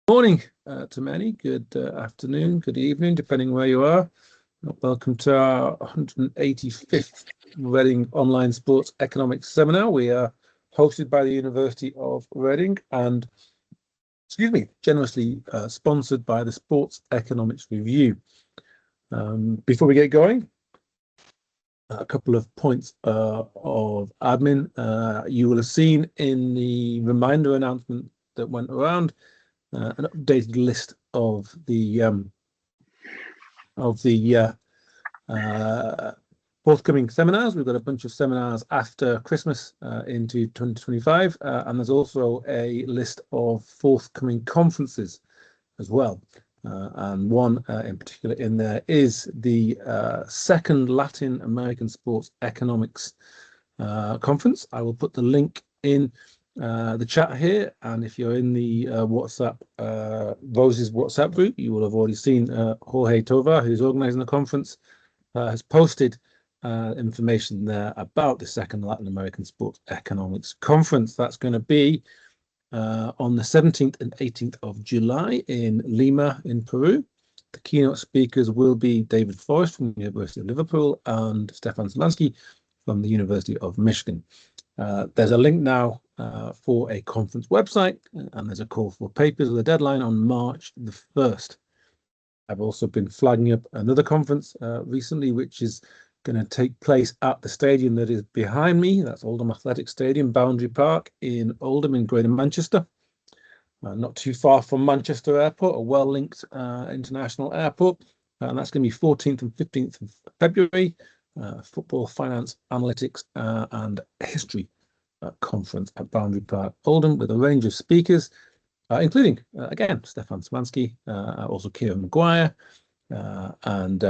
Morning to many. Good afternoon, good evening, depending where you are. Welcome to our 185th Reading Online Sports Economics Seminar. We are hosted by the University of Reading and, generously sponsored by the Sports Economics Review. Before we get going, a couple of points of admin. You will have seen in the reminder announcement that went around an updated list of the forthcoming seminars. We've got a bunch of seminars after Christmas into 2025, and there's also a list of forthcoming conferences as well. And one in particular in there is the second Latin American Sports Economics conference. I will put the link in the chat here, and if you're in the WhatsApp, Rose's WhatsApp group, you will have already seen Jorge Tovar, who's organizing the conference, has posted information there about the second Latin American Sports Economics Conference. That's going to be on the 17th and 18th of July in Lima in Peru. The keynote speakers will be David Forrest from the University of Liverpool and Stefan Szymanski from the University of Michigan. There's a link now for a conference website, and there's a call for papers with a deadline on March the 1st. I've also been flagging up another conference recently, which is going to take place at the stadium that is behind me. That's Oldham Athletic Stadium, Boundary Park in Oldham in Greater Manchester. Not too far from Manchester Airport, a well-linked international airport. And that's going to be 14th and 15th of February. Football, finance, analytics, and history conference at Boundary Park, Oldham, with a range of speakers, including, again, Stefan Szymanski, also Kieran Maguire, and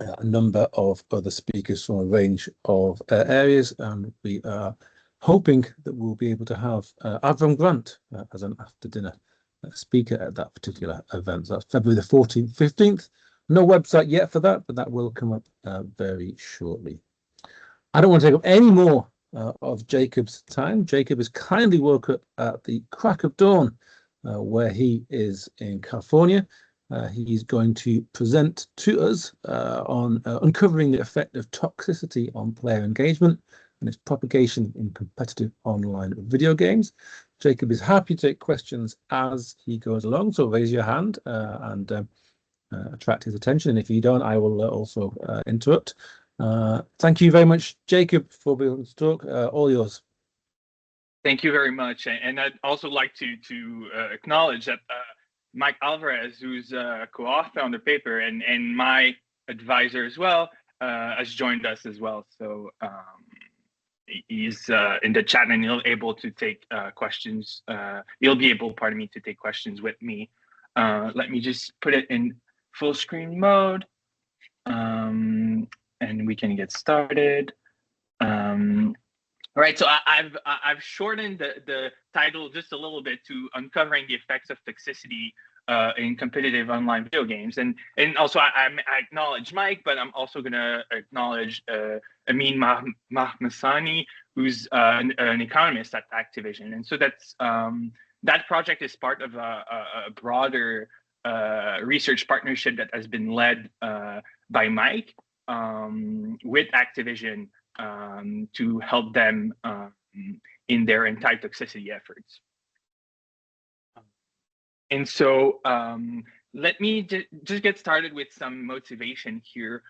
a number of other speakers from a range of areas. And we are hoping that we'll be able to have Avram Grant as an after-dinner speaker at that particular event. So that's February the 14th, 15th. No website yet for that, but that will come up very shortly. I don't want to take up any more of Jacob's time. Jacob is kindly woke up at the crack of dawn, where he is in California. He's going to present to us on uncovering the effect of toxicity on player engagement and its propagation in competitive online video games. Jacob is happy to take questions as he goes along, so raise your hand and attract his attention. And if you don't, I will also interrupt. Thank you very much, Jacob, for being able to talk. All yours. Thank you very much. And I'd also like to acknowledge that Mike Alvarez, who's a co-author on the paper and my advisor as well, has joined us as well. So he's in the chat, and he'll able to take questions. He'll be able, pardon me, to take questions with me. Let me just put it in full screen mode, and we can get started. All right, so I've shortened the title just a little bit to uncovering the effects of toxicity in competitive online video games, and also I acknowledge Mike, but I'm also going to acknowledge Amin Mahmasani, who's an economist at Activision, and so that's that project is part of a broader research partnership that has been led by Mike with Activision to help them in their anti-toxicity efforts. And so let me just get started with some motivation here.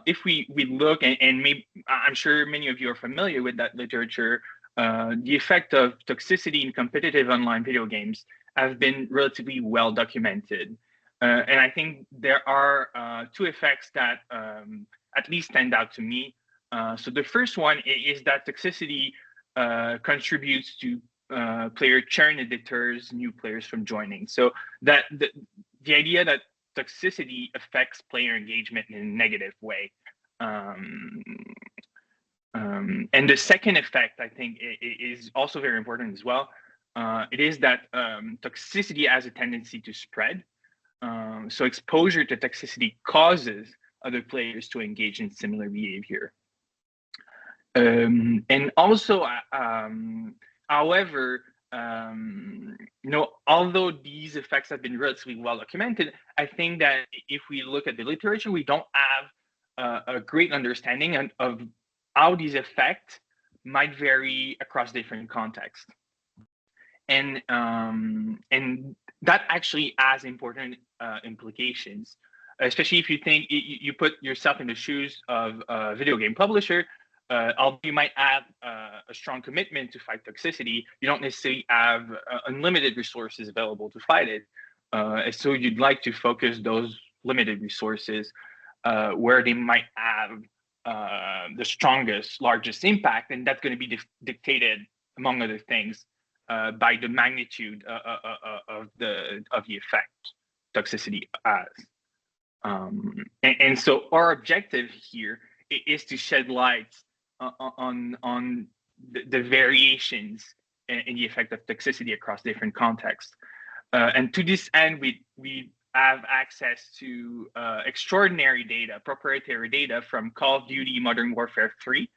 If we look, and maybe I'm sure many of you are familiar with that literature, the effect of toxicity in competitive online video games have been relatively well documented. And I think there are two effects that at least stand out to me. So the first one is that toxicity contributes to player churn and deters new players from joining. So that the idea that toxicity affects player engagement in a negative way. And the second effect, I think, is also very important as well. It is that toxicity has a tendency to spread. So exposure to toxicity causes other players to engage in similar behavior. And also, however, although these effects have been relatively well documented, I think that if we look at the literature, we don't have a great understanding of how these effects might vary across different contexts. And that actually has important implications, especially if you think you put yourself in the shoes of a video game publisher. Although you might have a strong commitment to fight toxicity, you don't necessarily have unlimited resources available to fight it. So you'd like to focus those limited resources where they might have the strongest, largest impact, and that's going to be dictated, among other things, by the magnitude of the effect toxicity has. And so our objective here is to shed light on the variations in the effect of toxicity across different contexts. And to this end, we have access to extraordinary data, proprietary data from Call of Duty Modern Warfare 3.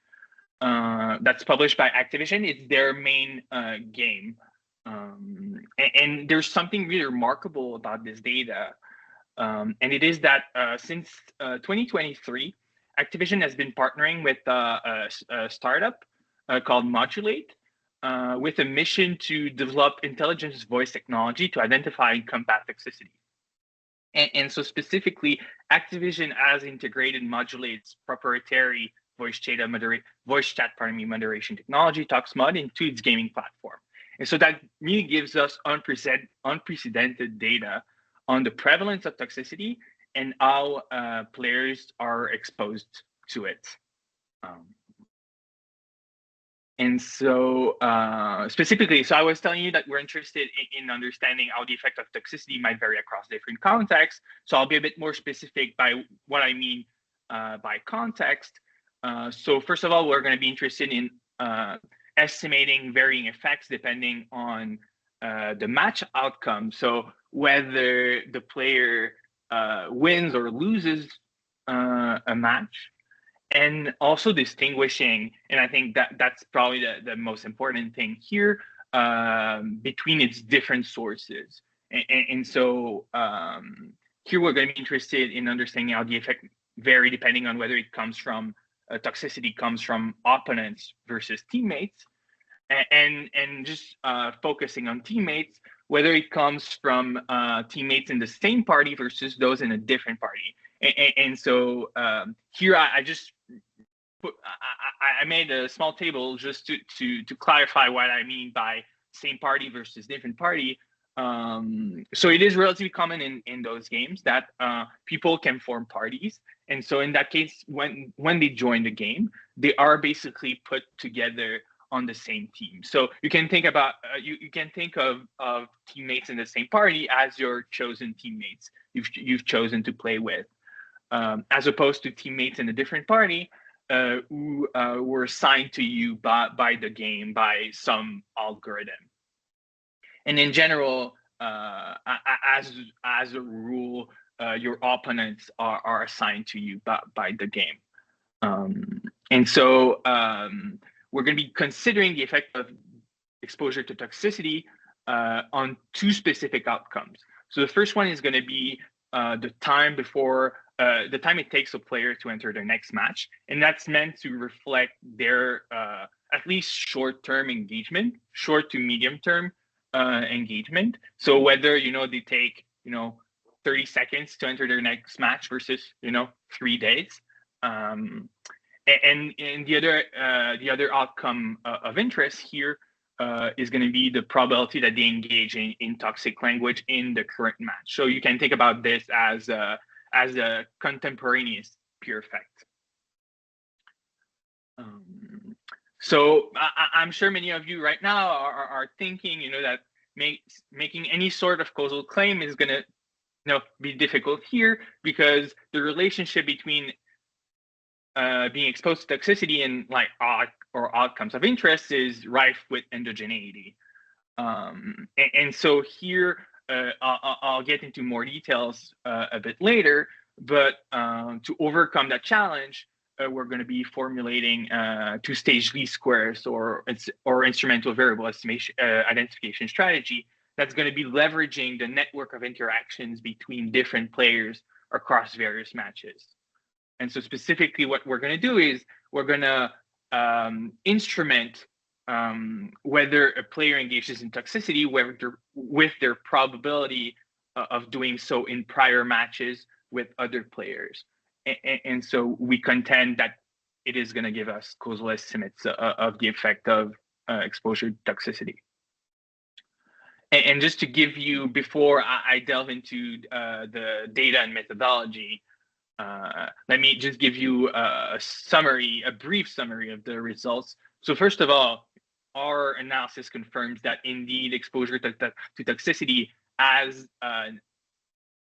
That's published by Activision. It's their main game. And there's something really remarkable about this data. And it is that since 2023, Activision has been partnering with a startup called Modulate with a mission to develop intelligence voice technology to identify and combat toxicity. And so specifically, Activision has integrated Modulate's proprietary voice chat moderation technology, ToxMod, into its gaming platform. And so that really gives us unprecedented data on the prevalence of toxicity and how players are exposed to it. And so specifically, so I was telling you that we're interested in understanding how the effect of toxicity might vary across different contexts. So I'll be a bit more specific by what I mean by context. So first of all, we're going to be interested in estimating varying effects depending on the match outcome. So whether the player wins or loses a match, and also distinguishing, and I think that's probably the most important thing here, between its different sources. And so here we're going to be interested in understanding how the effect vary depending on whether it comes from toxicity comes from opponents versus teammates, and just focusing on teammates, whether it comes from teammates in the same party versus those in a different party. And so here I just I made a small table just to clarify what I mean by same party versus different party. So it is relatively common in those games that people can form parties. And so in that case, when they join the game, they are basically put together on the same team. So you can think about you can think of teammates in the same party as your chosen teammates you've chosen to play with, as opposed to teammates in a different party who were assigned to you by the game, by some algorithm. And in general, as a rule, your opponents are assigned to you by the game. And so we're going to be considering the effect of exposure to toxicity on two specific outcomes. So the first one is going to be the time it takes a player to enter their next match, and that's meant to reflect their at least short-term engagement, short to medium-term engagement. So whether they take 30 seconds to enter their next match versus 3 days. And the other outcome of interest here is going to be the probability that they engage in toxic language in the current match. So you can think about this as a contemporaneous peer effect. So I'm sure many of you right now are thinking, that making any sort of causal claim is going to be difficult here, because the relationship between being exposed to toxicity and outcomes of interest is rife with endogeneity. And so here I'll get into more details a bit later, but to overcome that challenge, we're going to be formulating two-stage least squares or instrumental variable estimation identification strategy that's going to be leveraging the network of interactions between different players across various matches. And so specifically what we're going to do is we're going to instrument whether a player engages in toxicity with their probability of doing so in prior matches with other players. And so we contend that it is going to give us causal estimates of the effect of exposure toxicity. And just to give you, before I delve into the data and methodology, let me just give you a brief summary of the results. So first of all, our analysis confirms that indeed exposure to toxicity has a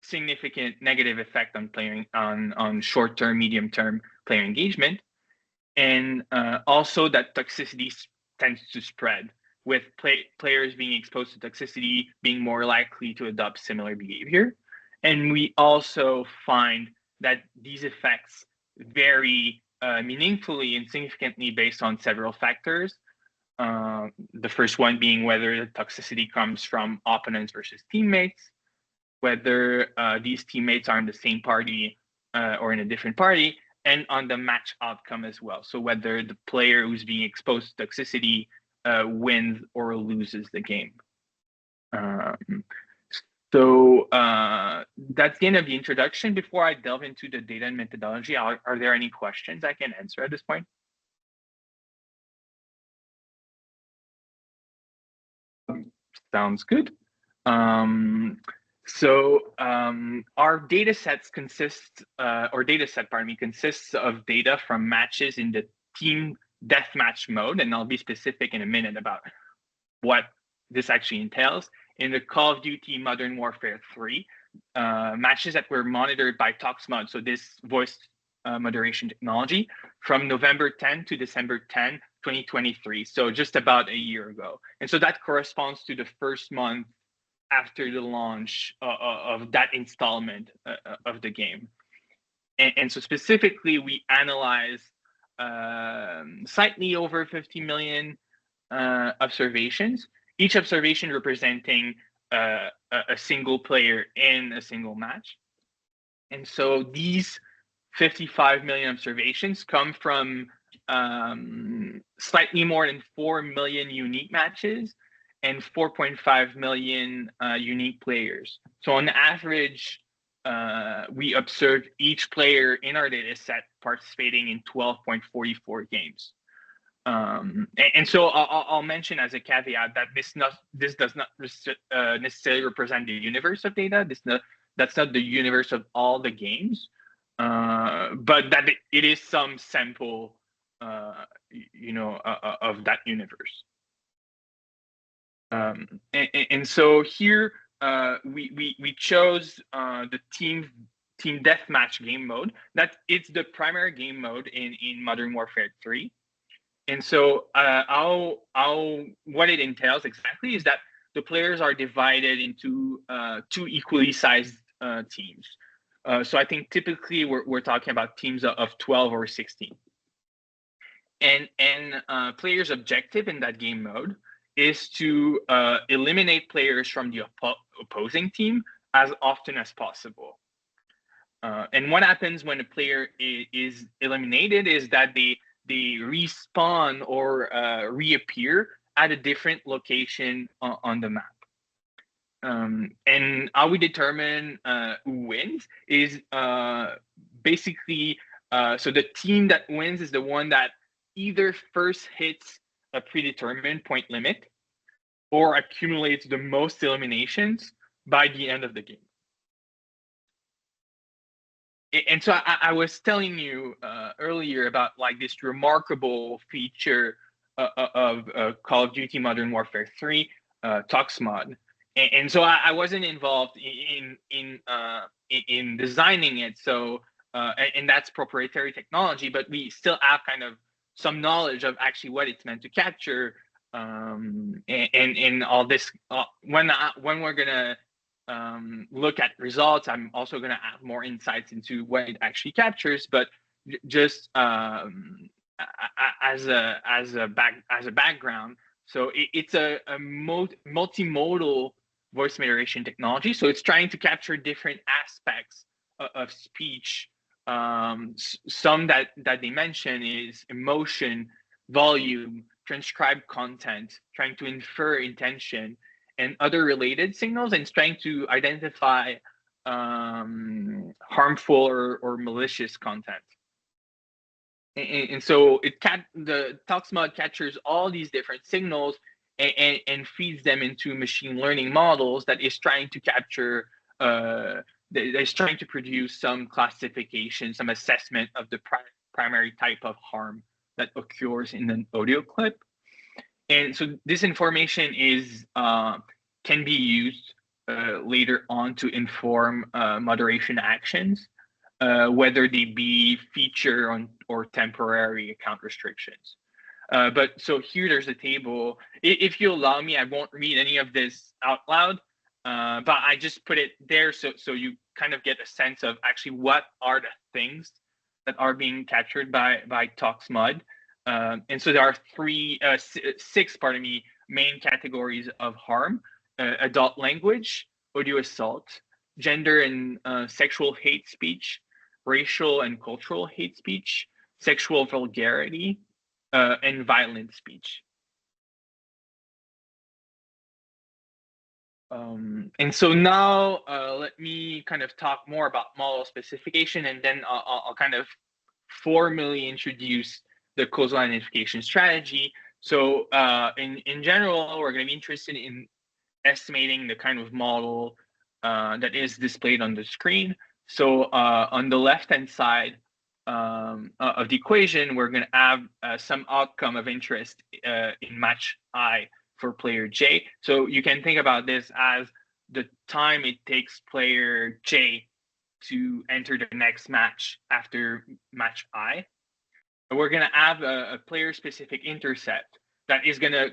significant negative effect on on short-term, medium-term player engagement, and also that toxicity tends to spread, with players being exposed to toxicity being more likely to adopt similar behavior. And we also find that these effects vary meaningfully and significantly based on several factors. The first one being whether the toxicity comes from opponents versus teammates, whether these teammates are in the same party or in a different party, and on the match outcome as well. So whether the player who's being exposed to toxicity wins or loses the game. So that's the end of the introduction. Before I delve into the data and methodology, are there any questions I can answer at this point? Sounds good. Our data sets consists of data from matches in the team deathmatch mode, and I'll be specific in a minute about what this actually entails. In the Call of Duty Modern Warfare 3, matches that were monitored by ToxMod, so this voice moderation technology, from November 10 to December 10, 2023, so just about a year ago. And so that corresponds to the first month after the launch of that installment of the game. And so specifically, we analyzed slightly over 50 million observations, each observation representing a single player in a single match. And so these 55 million observations come from slightly more than 4 million unique matches and 4.5 million unique players. So on average, we observed each player in our data set participating in 12.44 games. And so I'll mention as a caveat that this does not necessarily represent the universe of data. That's not the universe of all the games, but that it is some sample, of that universe. And so here we chose the team deathmatch game mode. That it's the primary game mode in Modern Warfare 3. And so what it entails exactly is that the players are divided into two equally sized teams. So I think typically we're talking about teams of 12 or 16. And players' objective in that game mode is to eliminate players from the opposing team as often as possible. And what happens when a player is eliminated is that they respawn or reappear at a different location on the map. And how we determine who wins is basically, so the team that wins is the one that either first hits a predetermined point limit or accumulates the most eliminations by the end of the game. And so I was telling you earlier about like this remarkable feature of Call of Duty Modern Warfare 3 ToxMod, and so I wasn't involved in designing it. So and that's proprietary technology, but we still have kind of some knowledge of actually what it's meant to capture, and all this. When we're gonna look at results, I'm also going to add more insights into what it actually captures. But just as a background, so it's a multimodal voice moderation technology. So it's trying to capture different aspects of speech. Some that they mention is emotion, volume, transcribed content, trying to infer intention, and other related signals, and trying to identify harmful or malicious content. And so the ToxMod captures all these different signals and feeds them into machine learning models that is trying to capture, that is trying to produce some classification, some assessment of the primary type of harm that occurs in an audio clip. And so this information can be used later on to inform moderation actions, whether they be feature or temporary account restrictions. But so here there's a table. If you allow me, I won't read any of this out loud, but I just put it there so you kind of get a sense of actually what are the things that are being captured by ToxMod. And so there are six, main categories of harm: adult language, audio assault, gender and sexual hate speech, racial and cultural hate speech, sexual vulgarity, and violent speech. And so now let me kind of talk more about model specification, and then I'll kind of formally introduce the causal identification strategy. So in general, we're going to be interested in estimating the kind of model that is displayed on the screen. So on the left-hand side of the equation, we're going to have some outcome of interest in match I for player J. So you can think about this as the time it takes player J to enter the next match after match I. We're going to have a player-specific intercept that is going to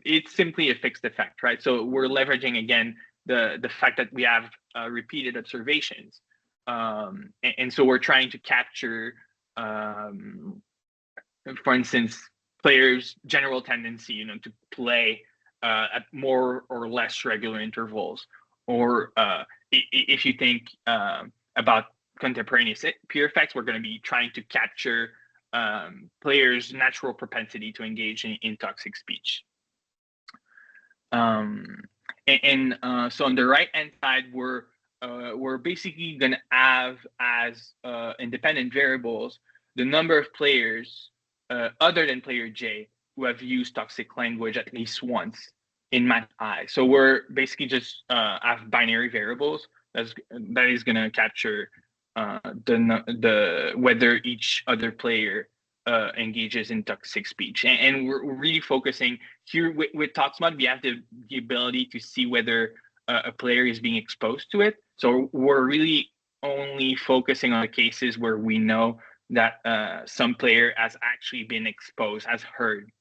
it's simply a fixed effect, right? So we're leveraging, again, the fact that we have repeated observations. And so we're trying to capture, for instance, players' general tendency, to play at more or less regular intervals. Or if you think about contemporaneous peer effects, we're going to be trying to capture players' natural propensity to engage in toxic speech. So on the right-hand side, we're basically going to have as independent variables the number of players other than player J who have used toxic language at least once in match I. So we're basically just have binary variables that is going to capture whether each other player engages in toxic speech, and we're really focusing here with ToxMod. We have the ability to see whether a player is being exposed to it. So we're really only focusing on the cases where we know that some player has actually been exposed, has heard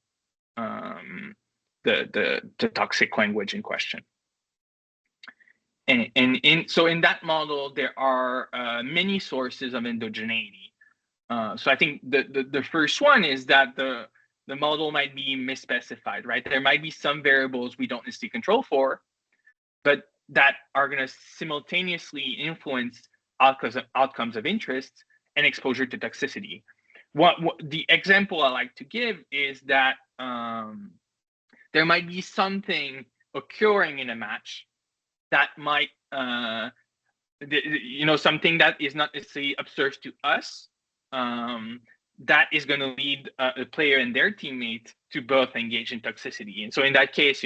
the toxic language in question. And in that model, there are many sources of endogeneity. So I think the first one is that the model might be misspecified, right? There might be some variables we don't necessarily control for, but that are going to simultaneously influence outcomes of interest and exposure to toxicity. What the example I like to give is that there might be something occurring in a match that might, something that is not necessarily observed to us, that is going to lead a player and their teammate to both engage in toxicity. And so in that case,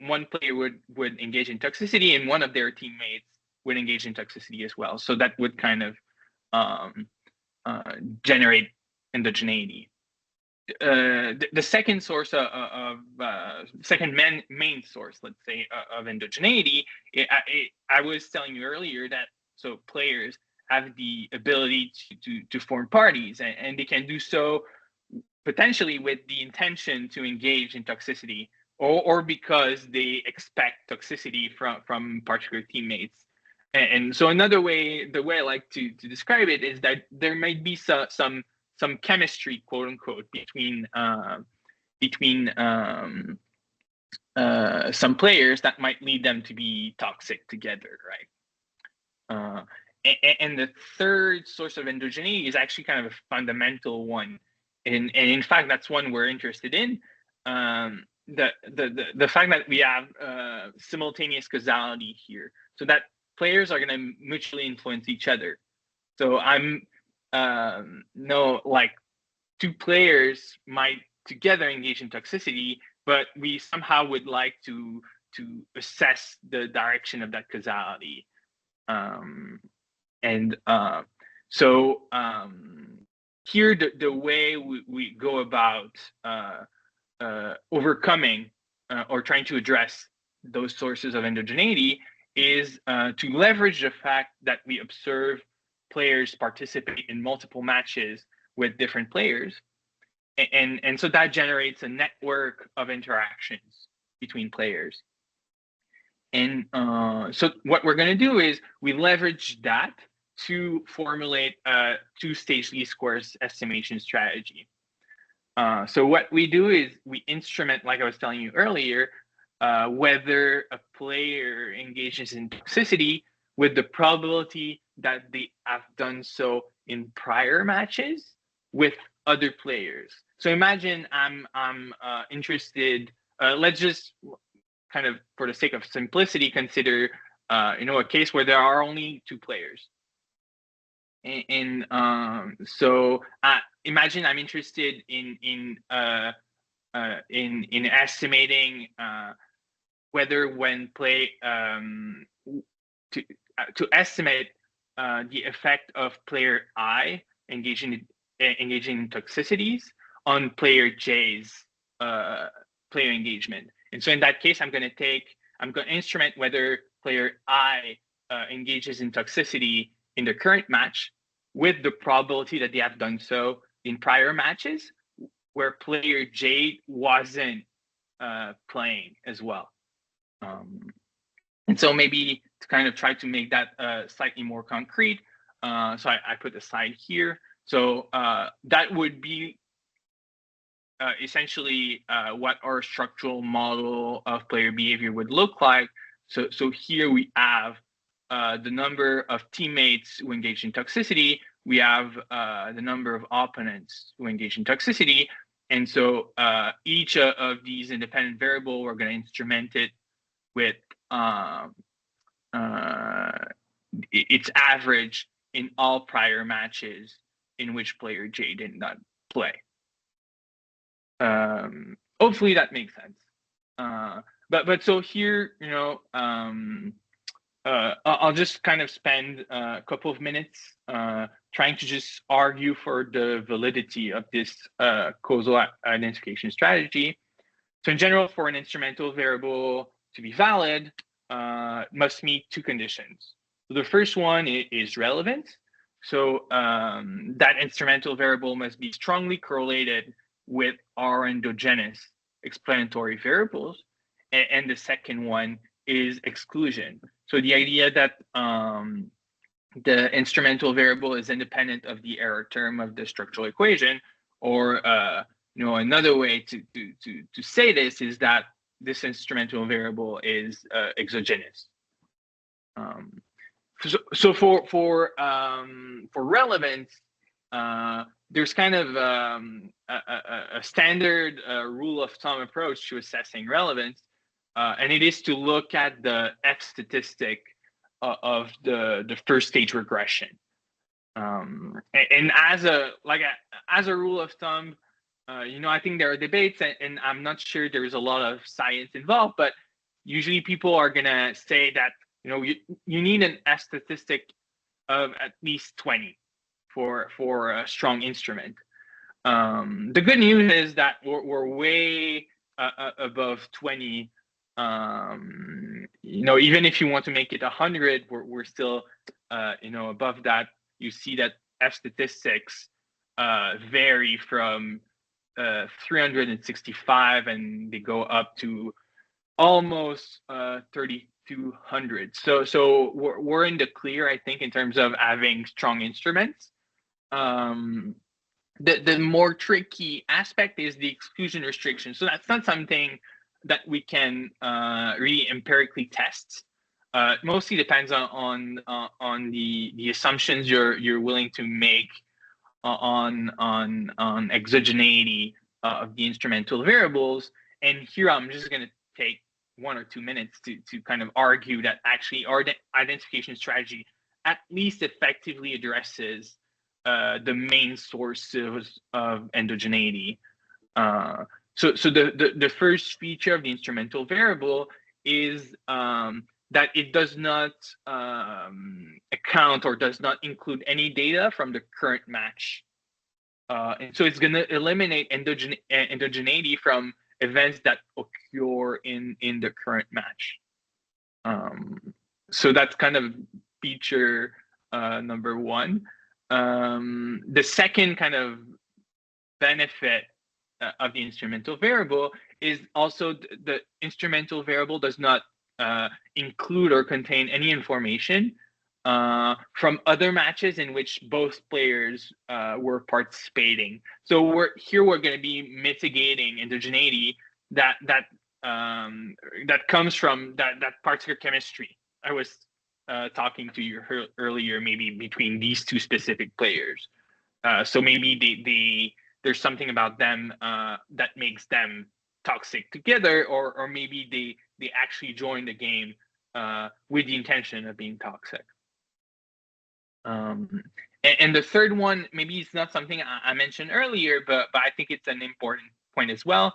one player would engage in toxicity, and one of their teammates would engage in toxicity as well. So that would kind of generate endogeneity. The second source main source, let's say, of endogeneity, I was telling you earlier that so players have the ability to form parties, and they can do so potentially with the intention to engage in toxicity, or because they expect toxicity from particular teammates. And so another way, the way I like to describe it is that there might be some chemistry, quote unquote, between some players that might lead them to be toxic together, right? And the third source of endogeneity is actually kind of a fundamental one, and in fact that's one we're interested in. The fact that we have simultaneous causality here, so that players are going to mutually influence each other. So I'm no, like two players might together engage in toxicity, but we somehow would like to assess the direction of that causality. And so here the way we go about overcoming or trying to address those sources of endogeneity is to leverage the fact that we observe players participate in multiple matches with different players. And so that generates a network of interactions between players. And so what we're going to do is we leverage that to formulate a two-stage least squares estimation strategy. So what we do is we instrument, like I was telling you earlier, whether a player engages in toxicity with the probability that they have done so in prior matches with other players. So imagine I'm interested. Let's just kind of, for the sake of simplicity, consider a case where there are only two players. And so imagine I'm interested in estimating whether when play to estimate the effect of player I engaging in toxicities on player J's player engagement. And so in that case, I'm going to instrument whether player I engages in toxicity in the current match with the probability that they have done so in prior matches where player J wasn't playing as well. And so maybe to kind of try to make that slightly more concrete, so I put a slide here. So that would be essentially what our structural model of player behavior would look like. So here we have the number of teammates who engage in toxicity. We have the number of opponents who engage in toxicity. And so each of these independent variables, we're going to instrument it with its average in all prior matches in which player J did not play. Hopefully that makes sense. But so here, I'll just kind of spend a couple of minutes trying to just argue for the validity of this causal identification strategy. So in general, for an instrumental variable to be valid, must meet two conditions. So the first one is relevance. So that instrumental variable must be strongly correlated with our endogenous explanatory variables. And the second one is exclusion. So the idea that the instrumental variable is independent of the error term of the structural equation, or another way to say this is that this instrumental variable is exogenous. So for relevance, there's kind of a standard rule of thumb approach to assessing relevance, and it is to look at the F statistic of the first stage regression. And as a rule of thumb, I think there are debates, and I'm not sure there's a lot of science involved, but usually people are gonna say that you need an F statistic of at least 20 for a strong instrument. The good news is that we're way above 20. Even if you want to make it 100, we're still above that. You see that F statistics vary from 365 and they go up to almost 30 200. So we're in the clear, I think, in terms of having strong instruments. The more tricky aspect is the exclusion restriction. So that's not something that we can really empirically test. It mostly depends on the assumptions you're willing to make on exogeneity of the instrumental variables. And here I'm just going to take 1 or 2 minutes to kind of argue that actually our identification strategy at least effectively addresses the main sources of endogeneity. So the first feature of the instrumental variable is that it does not account or does not include any data from the current match. And so it's going to eliminate endogeneity from events that occur in the current match. So that's kind of feature number one. The second kind of benefit of the instrumental variable is also the instrumental variable does not include or contain any information from other matches in which both players were participating. So we're going to be mitigating endogeneity that comes from that particular chemistry I was talking to you earlier, maybe between these two specific players. So maybe there's something about them that makes them toxic together, or maybe they actually join the game with the intention of being toxic. And the third one, maybe it's not something I mentioned earlier, but I think it's an important point as well.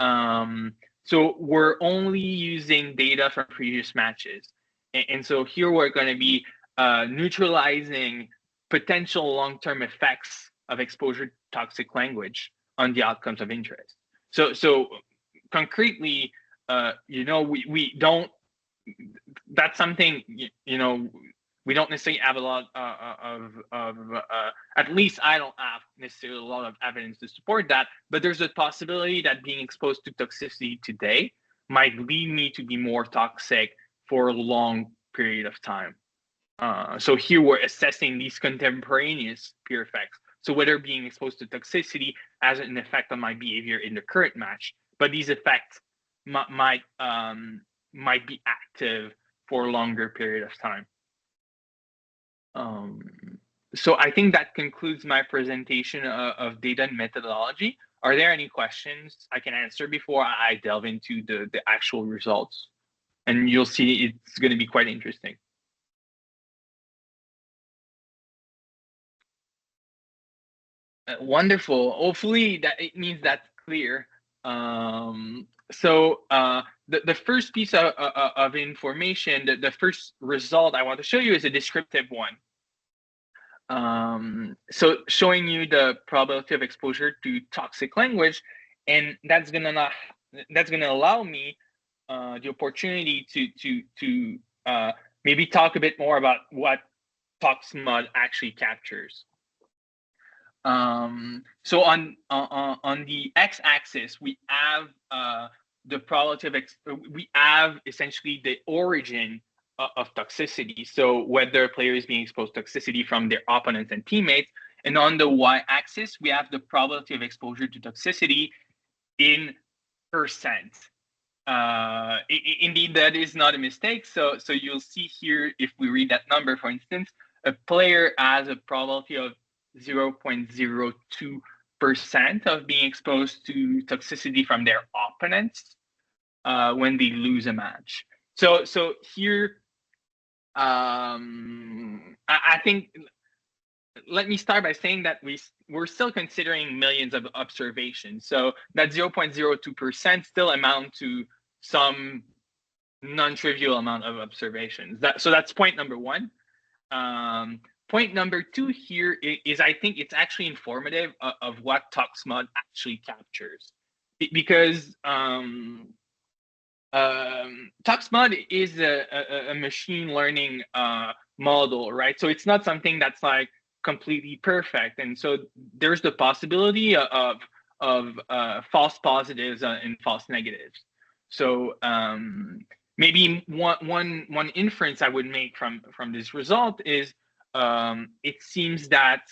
So we're only using data from previous matches. And so here we're going to be neutralizing potential long-term effects of exposure to toxic language on the outcomes of interest. So concretely, we don't, that's something, we don't necessarily have a lot at least I don't have necessarily a lot of evidence to support that, but there's a possibility that being exposed to toxicity today might lead me to be more toxic for a long period of time. So here we're assessing these contemporaneous peer effects. So whether being exposed to toxicity has an effect on my behavior in the current match, but these effects might be active for a longer period of time. So I think that concludes my presentation of data and methodology. Are there any questions I can answer before I delve into the actual results? And you'll see it's going to be quite interesting. Wonderful. Hopefully that it means that's clear. So the first piece of information, the first result I want to show you is a descriptive one. So showing you the probability of exposure to toxic language, and that's gonna allow me the opportunity to maybe talk a bit more about what ToxMod actually captures. So on the x-axis, we have the probability of we have essentially the origin of toxicity. So whether a player is being exposed to toxicity from their opponents and teammates, and on the y-axis, we have the probability of exposure to toxicity in percent. Indeed, that is not a mistake. So you'll see here, if we read that number, for instance, a player has a probability of 0.02% of being exposed to toxicity from their opponents when they lose a match. So here, I think, let me start by saying that we're still considering millions of observations. So that 0.02% still amount to some non-trivial amount of observations. So that's point number one. Point number two here is I think it's actually informative of what ToxMod actually captures, because ToxMod is a machine learning model, right? So it's not something that's like completely perfect, and so there's the possibility of false positives and false negatives. So maybe one inference I would make from this result is it seems that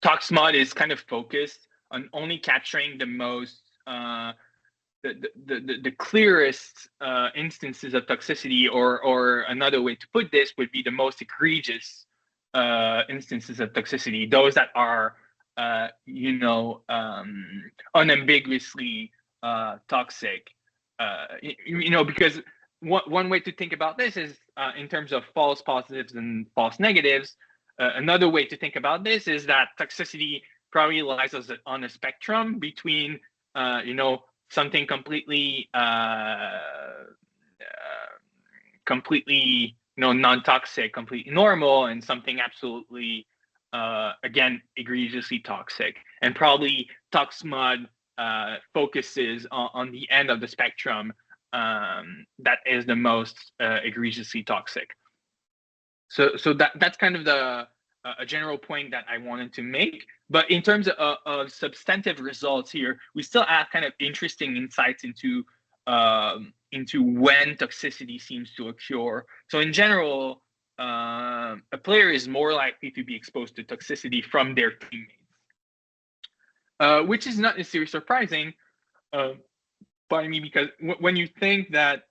ToxMod is kind of focused on only capturing the most the clearest instances of toxicity, or another way to put this would be the most egregious instances of toxicity, those that are unambiguously toxic. Because one way to think about this is in terms of false positives and false negatives. Another way to think about this is that toxicity probably lies on a spectrum between something completely non-toxic, completely normal, and something absolutely again egregiously toxic. And probably ToxMod focuses on the end of the spectrum that is the most egregiously toxic. So that's kind of a general point that I wanted to make. But in terms of substantive results here, we still have kind of interesting insights into when toxicity seems to occur. So in general, a player is more likely to be exposed to toxicity from their teammates, which is not necessarily surprising, because when you think that,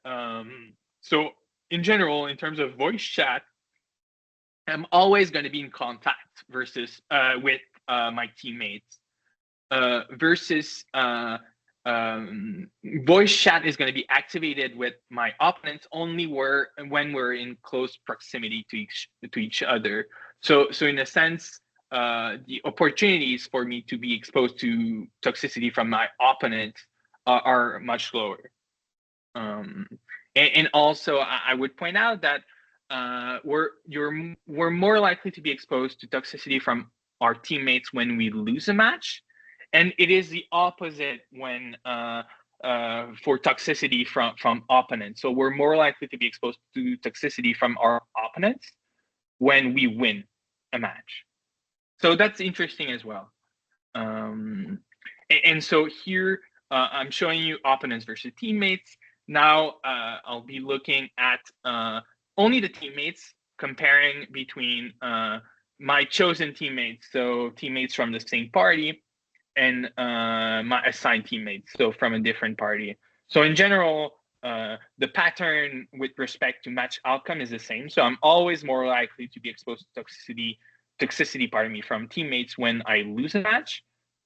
so in general, in terms of voice chat, I'm always going to be in contact with my teammates, versus voice chat is going to be activated with my opponents only when we're in close proximity to each other. So in a sense, the opportunities for me to be exposed to toxicity from my opponents are much lower. And also, I would point out that we're more likely to be exposed to toxicity from our teammates when we lose a match, and it is the opposite when for toxicity from opponents. So we're more likely to be exposed to toxicity from our opponents when we win a match. So that's interesting as well. And so here I'm showing you opponents versus teammates. Now I'll be looking at only the teammates, comparing between my chosen teammates, so teammates from the same party, and my assigned teammates, so from a different party. So in general, the pattern with respect to match outcome is the same. So I'm always more likely to be exposed to toxicity, from teammates when I lose a match.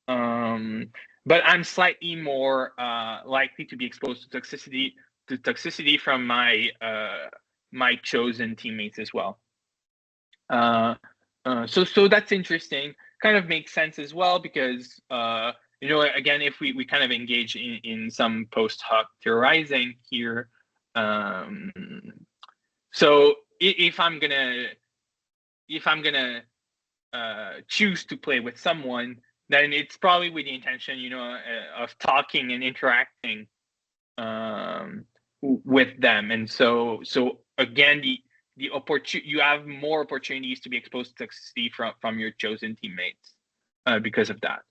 But I'm slightly more likely to be exposed to toxicity from my chosen teammates as well. So that's interesting. Kind of makes sense as well, because again, if we kind of engage in some post hoc theorizing here, so if I'm gonna choose to play with someone, then it's probably with the intention, of talking and interacting with them. And so again, you have more opportunities to be exposed to toxicity from your chosen teammates because of that.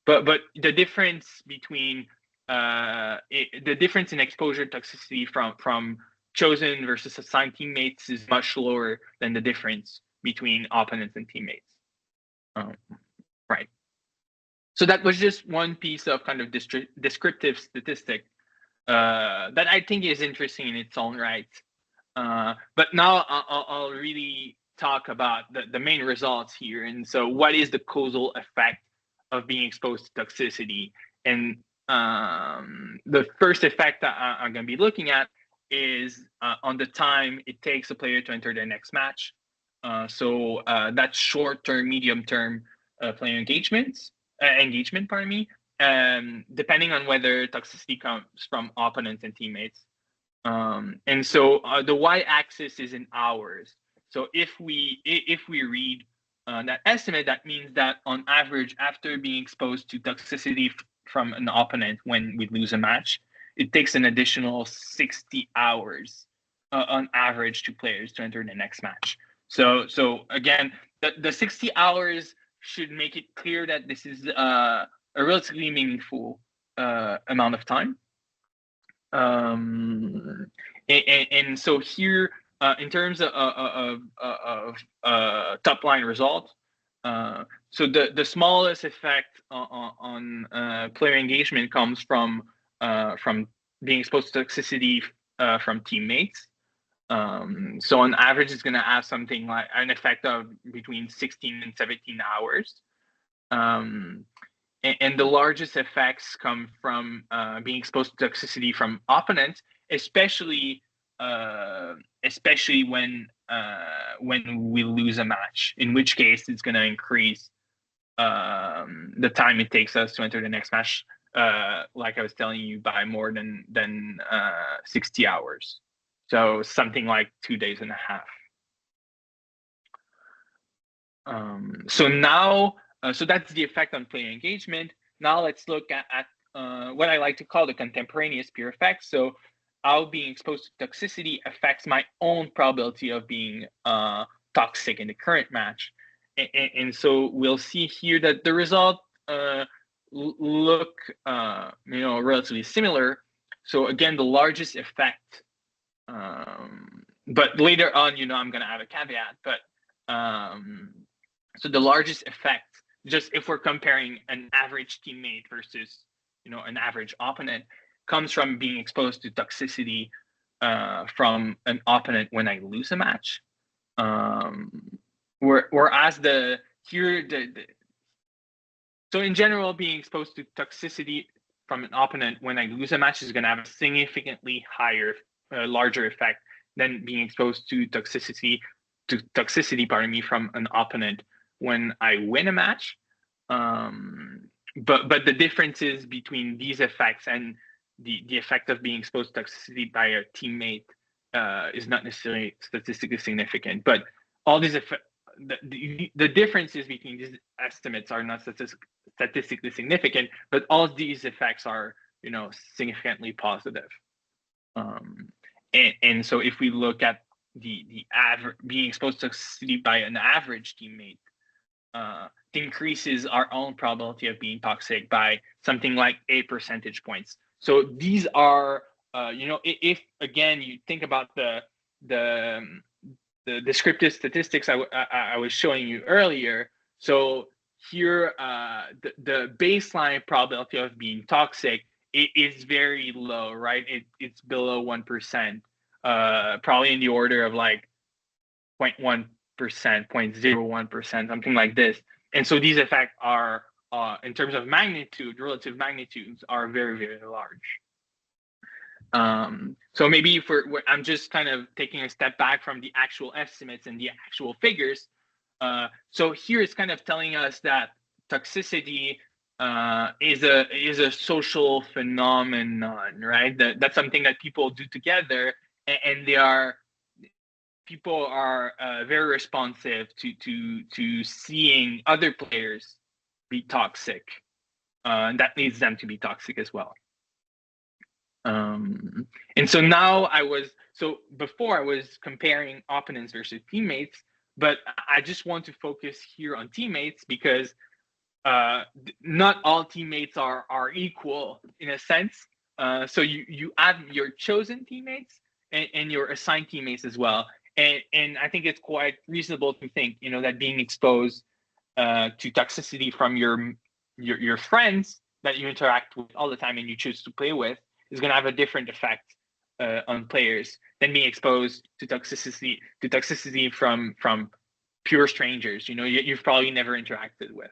But the difference between the difference in exposure toxicity from chosen versus assigned teammates is much lower than the difference between opponents and teammates. Right. So that was just one piece of kind of descriptive statistic that I think is interesting in its own right. But now I'll really talk about the main results here. And so what is the causal effect of being exposed to toxicity? And the first effect that I'm going to be looking at is on the time it takes a player to enter their next match. So that's short-term, medium-term player engagement, depending on whether toxicity comes from opponents and teammates. And so the y-axis is in hours. So if we read that estimate, that means that on average, after being exposed to toxicity from an opponent when we lose a match, it takes an additional 60 hours on average to players to enter the next match. So again, the 60 hours should make it clear that this is a relatively meaningful amount of time. And so here, in terms of top line results, so the smallest effect on player engagement comes from being exposed to toxicity from teammates. So on average, it's going to have something like an effect of between 16 and 17 hours. And the largest effects come from being exposed to toxicity from opponents, especially when we lose a match, in which case it's going to increase the time it takes us to enter the next match, like I was telling you, by more than 60 hours. So something like 2 days and a half. So now, so that's the effect on player engagement. Now let's look at what I like to call the contemporaneous peer effect. So how being exposed to toxicity affects my own probability of being toxic in the current match. And so we'll see here that the result look relatively similar. So again, the largest effect, but later on, I'm going to have a caveat, but so the largest effect, just if we're comparing an average teammate versus an average opponent, comes from being exposed to toxicity from an opponent when I lose a match. Whereas so in general, being exposed to toxicity from an opponent when I lose a match is going to have a significantly larger effect than being exposed to toxicity, from an opponent when I win a match. But the differences between these effects and the effect of being exposed to toxicity by a teammate is not necessarily statistically significant. But all these the differences between these estimates are not statistically significant, but all these effects are significantly positive. And so if we look at the average being exposed to toxicity by an average teammate, it increases our own probability of being toxic by something like 8 percentage points. So these are, if again you think about the descriptive statistics I was showing you earlier. So here, the baseline probability of being toxic is very low, right? It's below 1%, probably in the order of like 0.1%, 0.01%, something like this. And so these effects are, in terms of magnitude, relative magnitudes, are very, very large. So maybe I'm just kind of taking a step back from the actual estimates and the actual figures. So here it's kind of telling us that toxicity is a social phenomenon, right? That's something that people do together, and people are very responsive to seeing other players be toxic, and that leads them to be toxic as well. And so now before I was comparing opponents versus teammates, but I just want to focus here on teammates because not all teammates are equal in a sense. So you have your chosen teammates and your assigned teammates as well. And I think it's quite reasonable to think, that being exposed to toxicity from your friends that you interact with all the time and you choose to play with is going to have a different effect on players than being exposed to toxicity from pure strangers, you've probably never interacted with.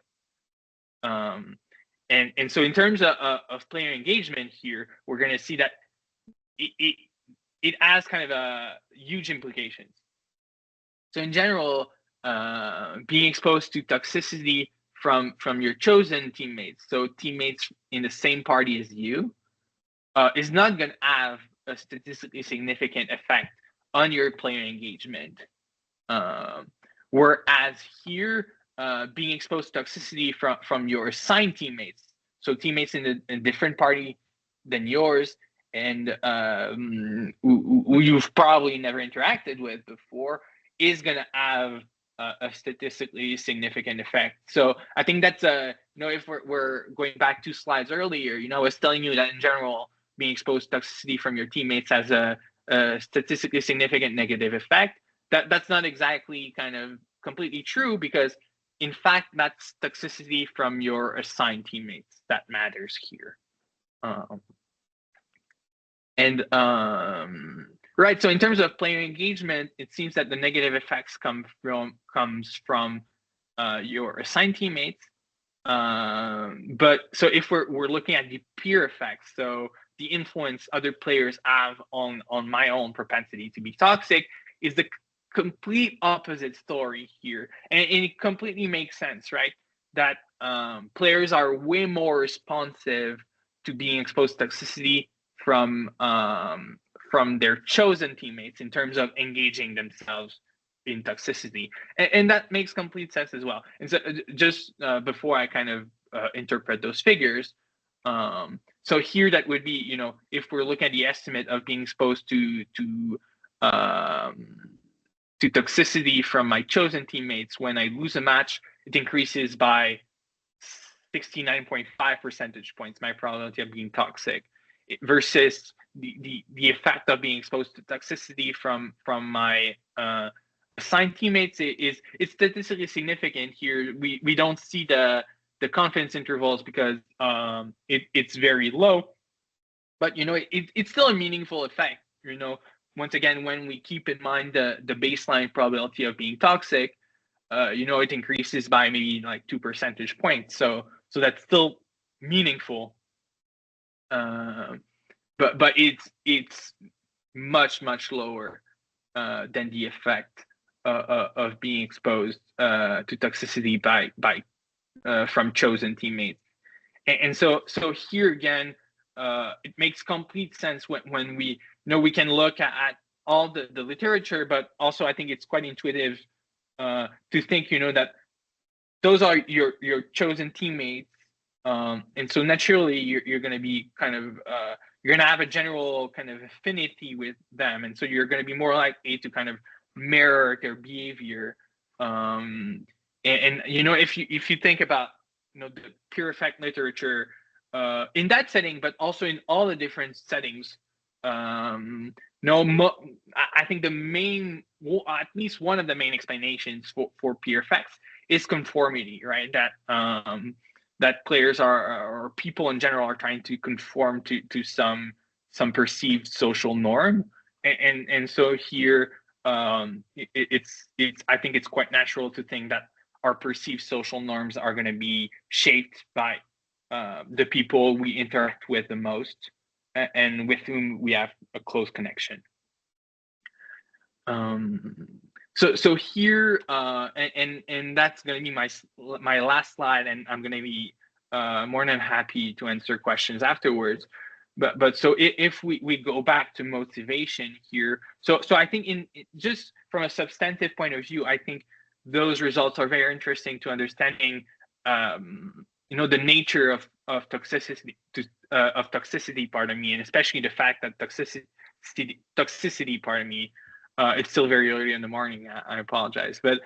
And so in terms of player engagement here, we're going to see that it has kind of a huge implications. So in general, being exposed to toxicity from your chosen teammates, so teammates in the same party as you, is not going to have a statistically significant effect on your player engagement. Whereas here, being exposed to toxicity from your assigned teammates, so teammates in a different party than yours, and who you've probably never interacted with before, is going to have a statistically significant effect. So I think that's if we're going back 2 slides earlier, I was telling you that in general, being exposed to toxicity from your teammates has a statistically significant negative effect. That's not exactly kind of completely true, because in fact that's toxicity from your assigned teammates that matters here. Right, so in terms of player engagement, it seems that the negative effects comes from your assigned teammates. But so if we're looking at the peer effects, so the influence other players have on my own propensity to be toxic, is the complete opposite story here, and it completely makes sense, right? That players are way more responsive to being exposed to toxicity from their chosen teammates in terms of engaging themselves in toxicity, and that makes complete sense as well. And so just before I kind of interpret those figures, so here that would be, if we're looking at the estimate of being exposed to toxicity from my chosen teammates, when I lose a match, it increases by 69.5 percentage points my probability of being toxic, versus the effect of being exposed to toxicity from my assigned teammates it's statistically significant here. We don't see the confidence intervals because it's very low, but it's still a meaningful effect. Once again, when we keep in mind the baseline probability of being toxic, it increases by maybe like 2 percentage points. So that's still meaningful. But it's much lower than the effect of being exposed to toxicity by from chosen teammates. And so here again, it makes complete sense when we we can look at all the literature, but also I think it's quite intuitive to think that those are your chosen teammates, and so naturally you're going to be kind of you're going to have a general kind of affinity with them, and so you're going to be more likely to kind of mirror their behavior. And if you think about the pure effect literature in that setting, but also in all the different settings, I think the main, at least one of the main explanations for peer effects is conformity, right? That players or people in general are trying to conform to some perceived social norm, and so here it's I think it's quite natural to think that our perceived social norms are going to be shaped by the people we interact with the most and with whom we have a close connection. So here, and that's going to be my last slide, and I'm going to be more than happy to answer questions afterwards. But so if we go back to motivation here, so I think just from a substantive point of view, I think those results are very interesting to understanding the nature of toxicity and especially the fact that toxicity it's still very early in the morning, I apologize, but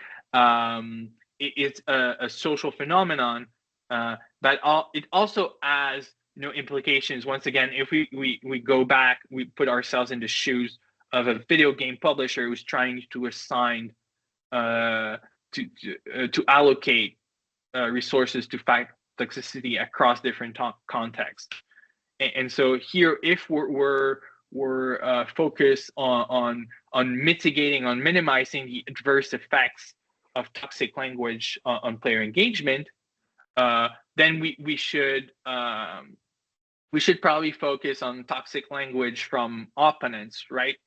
it's a social phenomenon, but it also has implications. Once again, if we go back, we put ourselves in the shoes of a video game publisher who's trying to assign to allocate resources to fight toxicity across different contexts. And so here, if we're focused on mitigating, on minimizing the adverse effects of toxic language on player engagement, then we should probably focus on toxic language from opponents, right?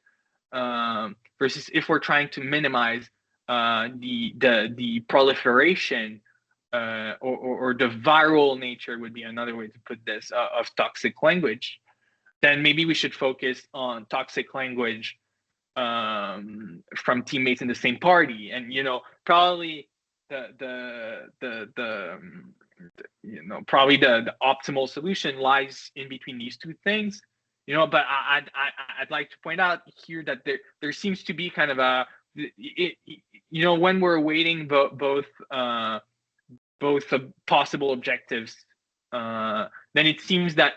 Versus if we're trying to minimize the proliferation or the viral nature would be another way to put this of toxic language, then maybe we should focus on toxic language from teammates in the same party, and probably probably the optimal solution lies in between these two things, but I'd like to point out here that there seems to be kind of a when we're weighting both possible objectives, then it seems that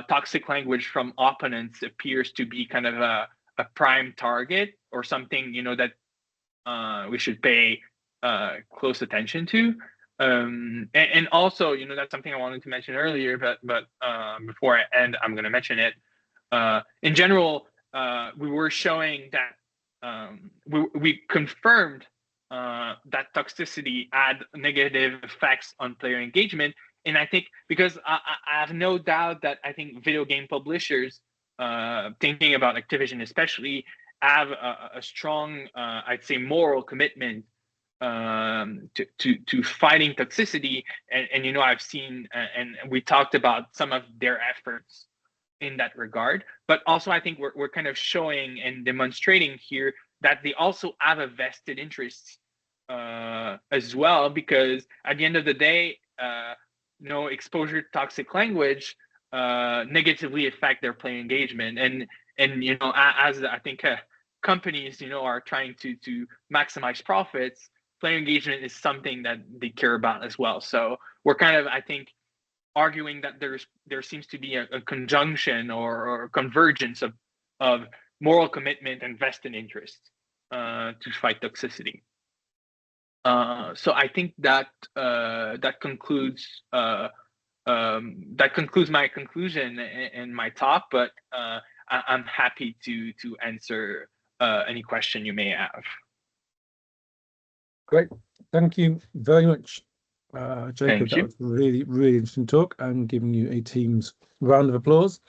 toxic language from opponents appears to be kind of a prime target, or something that we should pay close attention to. And also, that's something I wanted to mention earlier, but before I end, I'm going to mention it. In general, we were showing that we confirmed that toxicity had negative effects on player engagement. And I think, because I have no doubt that I think video game publishers, thinking about Activision especially, have a strong, I'd say, moral commitment to fighting toxicity. And I've seen, and we talked about some of their efforts in that regard. But also, I think we're kind of showing and demonstrating here that they also have a vested interest as well, because at the end of the day, exposure to toxic language negatively affect their player engagement. And as I think companies are trying to maximize profits, player engagement is something that they care about as well. So we're kind of, I think, arguing that there seems to be a conjunction or convergence of moral commitment and vested interest to fight toxicity. So I think that concludes my conclusion and my talk. But I'm happy to answer any question you may have. Great, thank you very much, Jacob. Thank you. That was really, really interesting talk, and giving you a team's round of applause.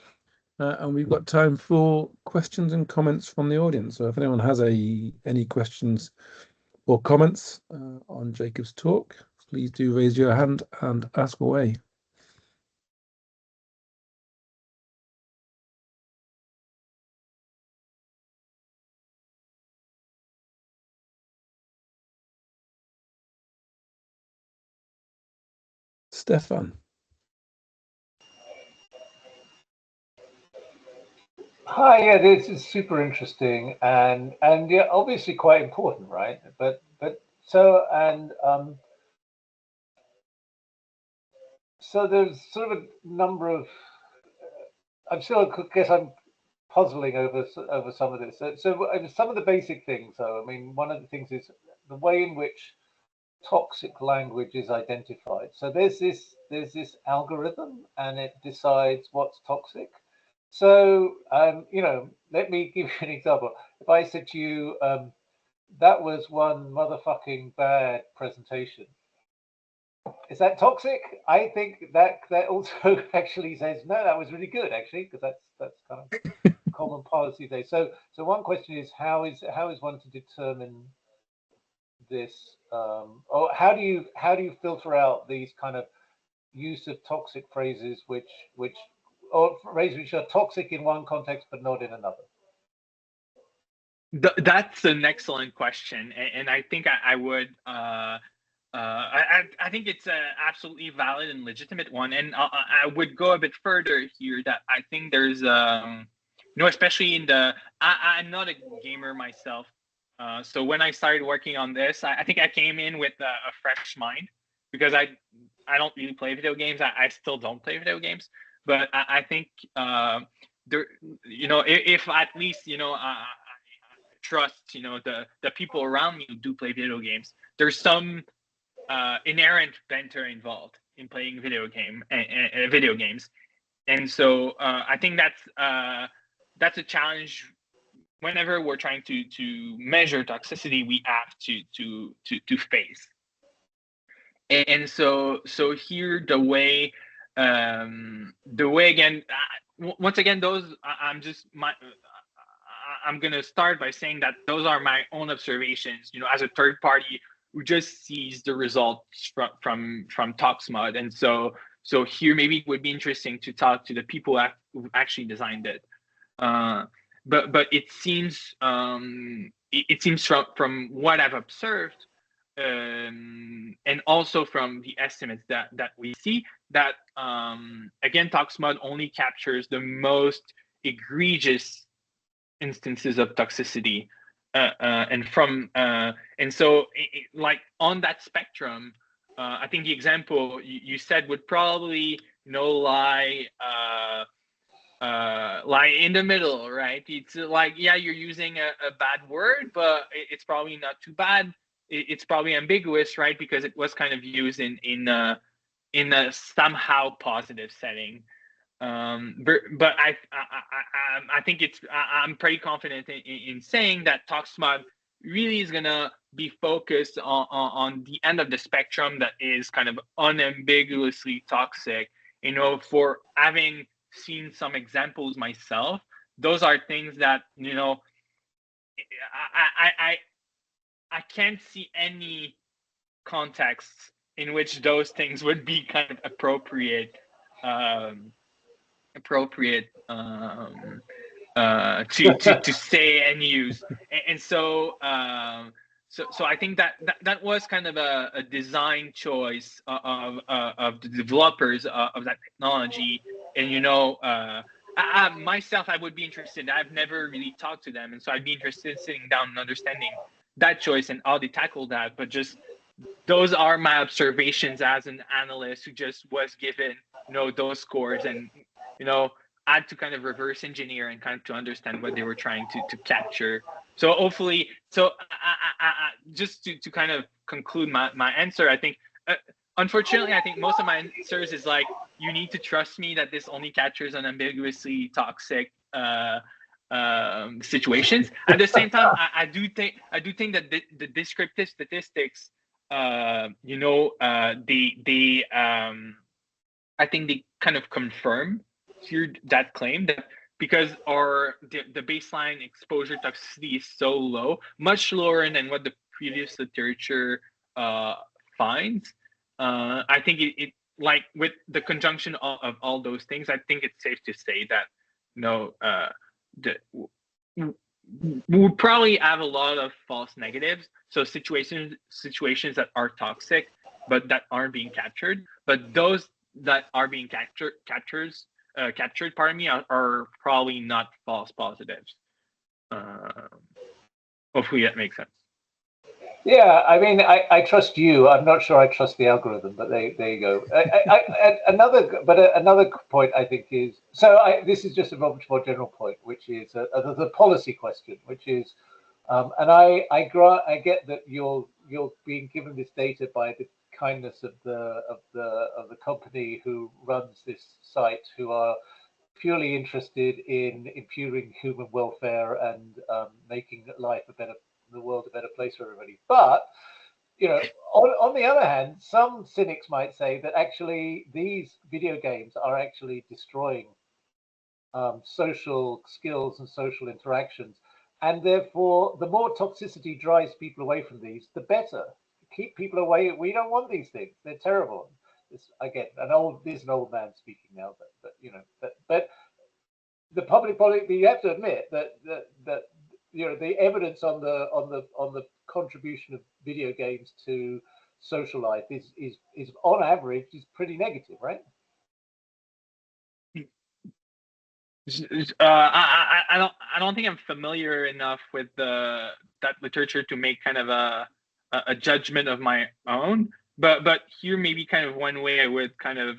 And we've got time for questions and comments from the audience. So if anyone has any questions or comments on Jacob's talk, please do raise your hand and ask away. Stefan. Hi, yeah, this is super interesting and yeah, obviously quite important, right? But so there's sort of a number of I guess I'm puzzling over some of this. So some of the basic things, though. I mean, one of the things is the way in which toxic language is identified. So there's this algorithm, and it decides what's toxic. So let me give you an example. If I said to you, that was one motherfucking bad presentation, is that toxic? I think that also actually says, no, that was really good, actually, because that's kind of common policy there. So one question is, how is one to determine this, or how do you filter out these kind of use of toxic phrases or phrases which are toxic in one context but not in another? That's an excellent question, and I think I would. I think it's an absolutely valid and legitimate one, and I would go a bit further here. That I think there's, especially in I'm not a gamer myself, so when I started working on this, I think I came in with a fresh mind, because I don't really play video games. I still don't play video games, but I think there, if at least I trust the people around me who do play video games, there's some inherent banter involved in playing video games, and so I think that's a challenge. Whenever we're trying to measure toxicity, we have to face. And so here the way again, once again, those I'm gonna start by saying that those are my own observations, as a third party who just sees the results from ToxMod. And so here maybe it would be interesting to talk to the people who actually designed it. But it seems from what I've observed, and also from the estimates that we see, that again, ToxMod only captures the most egregious instances of toxicity, and so like on that spectrum, I think the example you said would probably lie in the middle, right? It's like, yeah, you're using a bad word, but it's probably not too bad. It's probably ambiguous, right? Because it was kind of used in a somehow positive setting. But I think I'm pretty confident in saying that Toxmod really is gonna be focused on the end of the spectrum that is kind of unambiguously toxic. For having seen some examples myself, those are things that I can't see any contexts in which those things would be kind of appropriate to say and use, and so I think that was kind of a design choice of the developers of that technology. And myself, I would be interested. I've never really talked to them, and so I'd be interested in sitting down and understanding that choice and how they tackle that. But just those are my observations as an analyst who just was given those scores, and I had to kind of reverse engineer and kind of to understand what they were trying to capture. So hopefully, I just to kind of conclude my answer, I think unfortunately, I think most of my answers is like, you need to trust me that this only captures unambiguously toxic situations. At the same time, I do think that the descriptive statistics, I think they kind of confirm here that claim, that because the baseline exposure toxicity is so low, much lower than what the previous literature finds. I think it like with the conjunction of all those things, I think it's safe to say that we would probably have a lot of false negatives. So situations that are toxic but that aren't being captured. But those that are being captured, pardon me, are probably not false positives. Hopefully that makes sense. Yeah, I mean, I trust you. I'm not sure I trust the algorithm, but there you go. Another point I think is, this is just a much more general point, which is the policy question, which is, and I get that you're being given this data by the kindness of the company who runs this site, who are purely interested in improving human welfare and making the world a better place for everybody. But on the other hand, some cynics might say that actually these video games are actually destroying social skills and social interactions, and therefore the more toxicity drives people away from these, the better. Keep people away. We don't want these things. They're terrible. This again, an old man speaking now, but the public policy, you have to admit that the evidence on the contribution of video games to social life is on average is pretty negative, right? I don't think I'm familiar enough with that literature to make kind of a judgment of my own. But here maybe kind of one way I would kind of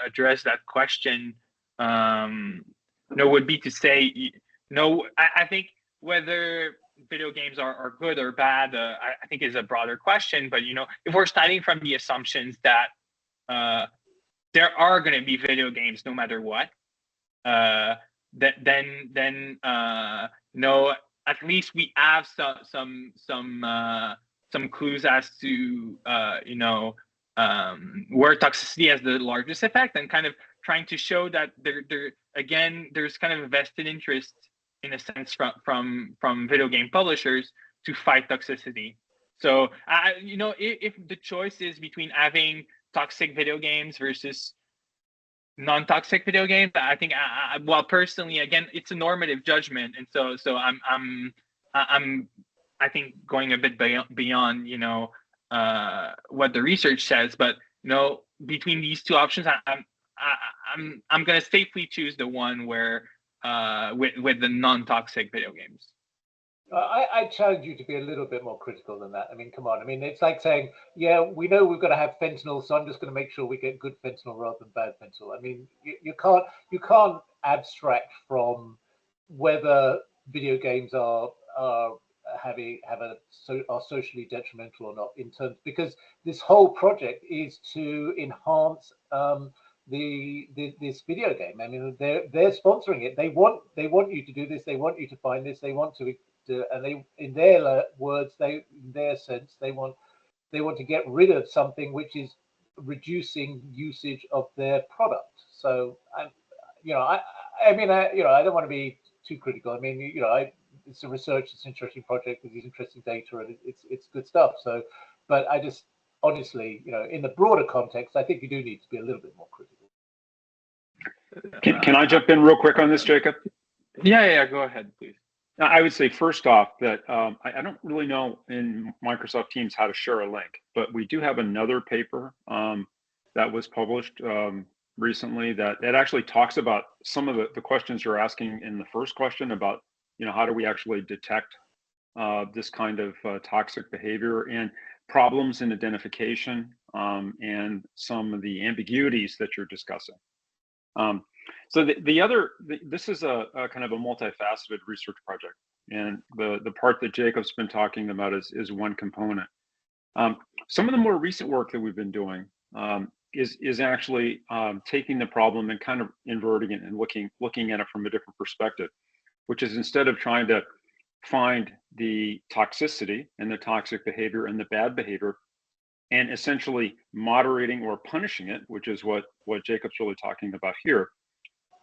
address that question, would be to say, I think whether video games are good or bad, I think is a broader question. But if we're starting from the assumptions that there are going to be video games no matter what, then at least we have some clues as to where toxicity has the largest effect, and kind of trying to show that there's kind of a vested interest in a sense from video game publishers to fight toxicity. So if the choice is between having toxic video games versus non-toxic video games, I think well, personally, again, it's a normative judgment, and so I'm I think going a bit beyond what the research says, but between these two options, I'm going to safely choose the one where with the non-toxic video games. I challenge you to be a little bit more critical than that. I mean, come on. I mean, it's like saying, yeah, we know we've got to have fentanyl, so I'm just going to make sure we get good fentanyl rather than bad fentanyl. I mean, you can't abstract from whether video games are socially detrimental or not in terms, because this whole project is to enhance this video game. I mean, they're sponsoring it. They want you to do this. They want you to find this. They want to and they, in their words, in their sense, they want to get rid of something which is reducing usage of their product. So I don't want to be too critical. I mean, it's a research, it's an interesting project with these interesting data, and it's good stuff. So, but I just honestly, in the broader context, I think you do need to be a little bit more critical. Can I jump in real quick on this, Jacob? Yeah, go ahead, please. I would say first off that I don't really know in Microsoft Teams how to share a link, but we do have another paper that was published recently that actually talks about some of the questions you're asking in the first question about, how do we actually detect this kind of toxic behavior and problems in identification and some of the ambiguities that you're discussing. So this is a kind of a multifaceted research project, and the part that Jacob's been talking about is one component. Some of the more recent work that we've been doing is actually taking the problem and kind of inverting it and looking at it from a different perspective, which is instead of trying to find the toxicity and the toxic behavior and the bad behavior, and essentially moderating or punishing it, which is what Jacob's really talking about here.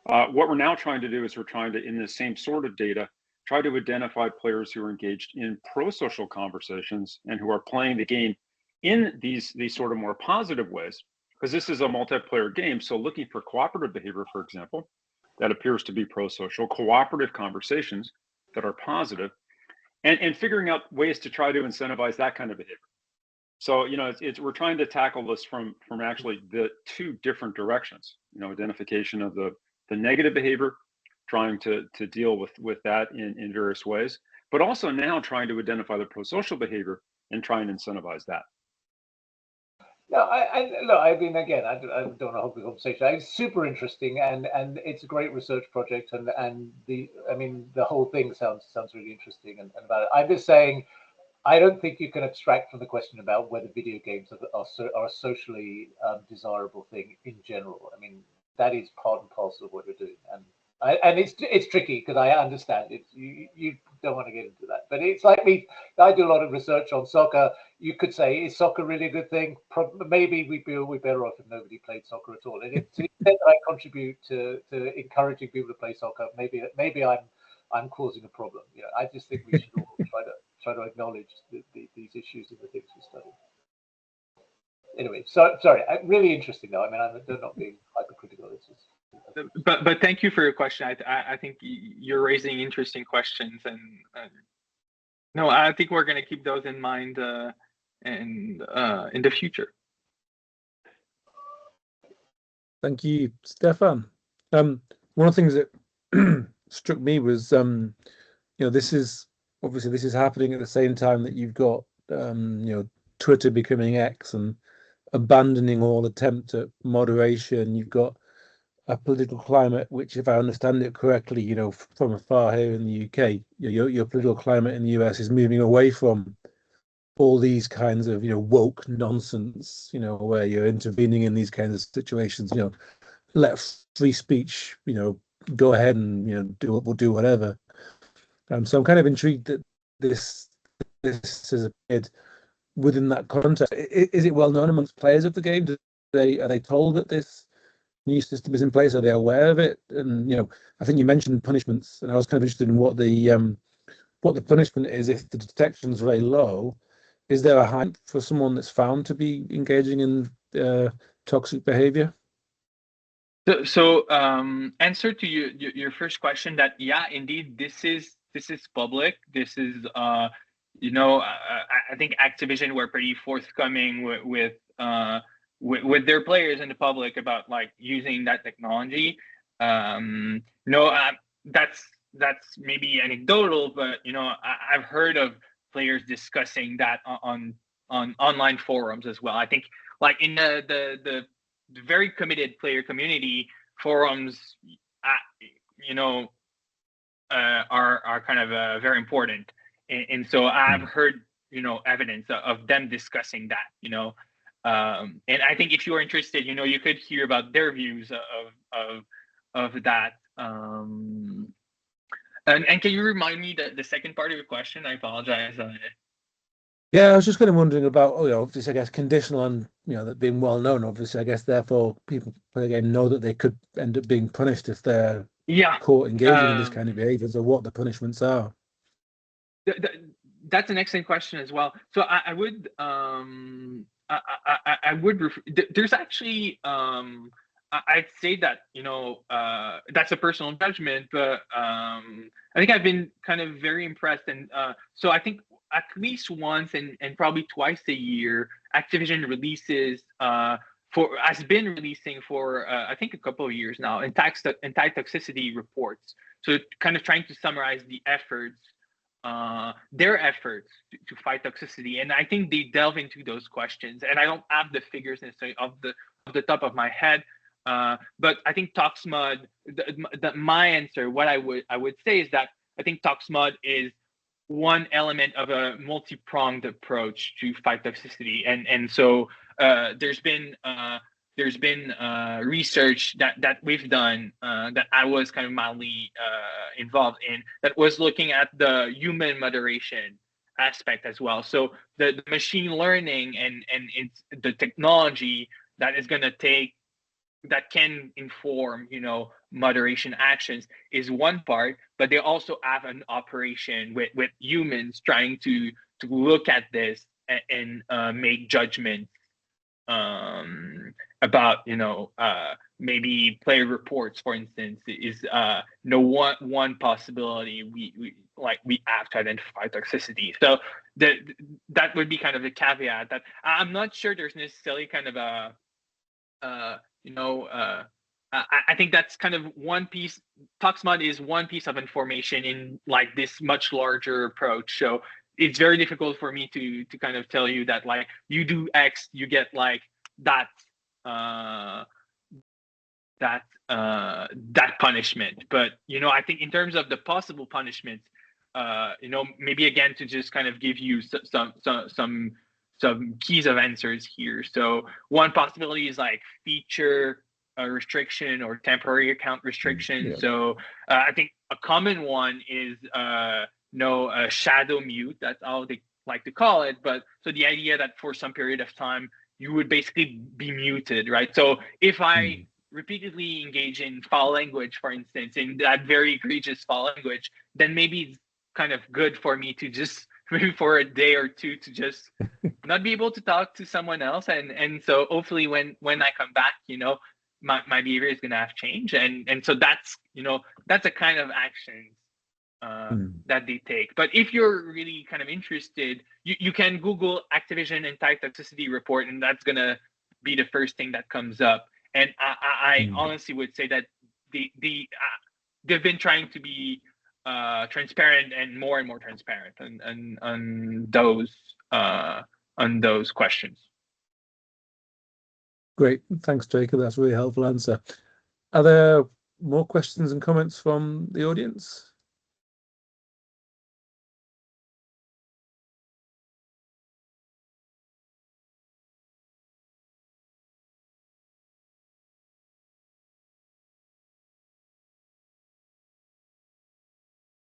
What we're now trying to do is we're trying to, in the same sort of data, try to identify players who are engaged in pro-social conversations and who are playing the game in these sort of more positive ways, because this is a multiplayer game. So looking for cooperative behavior, for example, that appears to be pro-social, cooperative conversations that are positive, and figuring out ways to try to incentivize that kind of behavior. So, we're trying to tackle this from actually the two different directions, identification of the negative behavior, trying to deal with that in various ways, but also now trying to identify the pro-social behavior and try and incentivize that. No, I mean, again, I don't want to hold the conversation. It's super interesting, and it's a great research project, and the whole thing sounds really interesting and about it. I'm just saying, I don't think you can abstract from the question about whether video games are a socially desirable thing in general. I mean, that is part and parcel of what you're doing, and it's tricky because I understand it. You don't want to get into that, but it's like me. I do a lot of research on soccer. You could say, is soccer really a good thing? Maybe we'd be better off if nobody played soccer at all. And to the extent that I contribute to encouraging people to play soccer, maybe I'm causing a problem. I just think we should all try to acknowledge these issues in the things we study. Anyway, sorry, really interesting though. I mean, I'm not being hypercritical. It's just. But thank you for your question. I think you're raising interesting questions, and no, I think we're going to keep those in mind in the future. Thank you, Stefan. One of the things that struck me was, this is happening at the same time that you've got, Twitter becoming X and abandoning all attempt at moderation. You've got a political climate which, if I understand it correctly, from afar here in the UK, your political climate in the US is moving away from all these kinds of, woke nonsense, where you're intervening in these kinds of situations, let free speech, go ahead and, we'll do whatever. So I'm kind of intrigued that this has appeared within that context. Is it well known amongst players of the game? Are they told that this new system is in place? Are they aware of it? And I think you mentioned punishments, and I was kind of interested in what the punishment is if the detection is very low. Is there a high for someone that's found to be engaging in toxic behavior? So answer to your first question, that yeah, indeed, this is public. This is I think Activision were pretty forthcoming with their players and the public about like using that technology. That's that's maybe anecdotal, but I've heard of players discussing that on online forums as well. I think like in the very committed player community, forums, are kind of very important, and so I've heard evidence of them discussing that. And I think if you are interested, you could hear about their views of that. And can you remind me the second part of your question? I apologize. Yeah, I was just kind of wondering about, obviously, I guess conditional on, that being well known. Obviously, I guess therefore people play the game know that they could end up being punished if they're caught engaging in this kind of behavior. So what the punishments are? That's an excellent question as well. So I would there's actually I'd say that that's a personal judgment, but I think I've been kind of very impressed, and so I think at least once and probably twice a year, Activision releases has been releasing for I think a couple of years now, anti-toxicity reports. So kind of trying to summarize the efforts, their efforts to fight toxicity, and I think they delve into those questions. And I don't have the figures necessarily of the top of my head, but I think ToxMud. My answer, what I would say is that I think ToxMud is one element of a multi-pronged approach to fight toxicity, and so there's been research that we've done that I was kind of mildly involved in, that was looking at the human moderation aspect as well. So the machine learning and it's the technology that is going to take, that can inform moderation actions is one part, but they also have an operation with humans trying to look at this and make judgments about maybe player reports, for instance, is one possibility we have to identify toxicity. So that would be kind of a caveat that I'm not sure there's necessarily kind of a I think that's kind of one piece. ToxMud is one piece of information in like this much larger approach. So it's very difficult for me to kind of tell you that like you do X, you get like that punishment. But I think in terms of the possible punishments, maybe again to just kind of give you some keys of answers here. So one possibility is like feature restriction or temporary account restriction. Yeah. So I think a common one is a shadow mute. That's how they like to call it. But so the idea that for some period of time you would basically be muted, right? So if I repeatedly engage in foul language, for instance, in that very egregious foul language, then maybe it's kind of good for me to just maybe for a day or two to just not be able to talk to someone else, and so hopefully when I come back, my behavior is going to have changed, and so that's a kind of action that they take. But if you're really kind of interested, you can Google Activision anti-toxicity report, and that's going to be the first thing that comes up. And I honestly would say that they've been trying to be transparent and more transparent on those questions. Great, thanks, Jacob. That's a really helpful answer. Are there more questions and comments from the audience?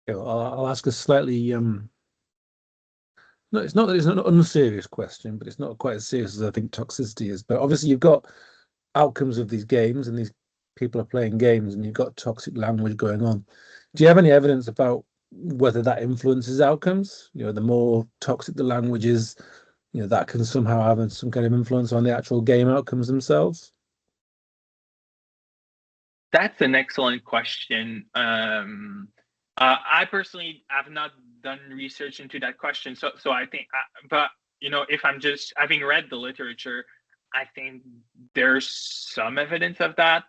I'll ask a slightly no, it's not an unserious question, but it's not quite as serious as I think toxicity is. But obviously you've got outcomes of these games, and these people are playing games, and you've got toxic language going on. Do you have any evidence about whether that influences outcomes? The more toxic the language is, that can somehow have some kind of influence on the actual game outcomes themselves? That's an excellent question. I personally have not done research into that question, so I think, but if I'm just having read the literature, I think there's some evidence of that.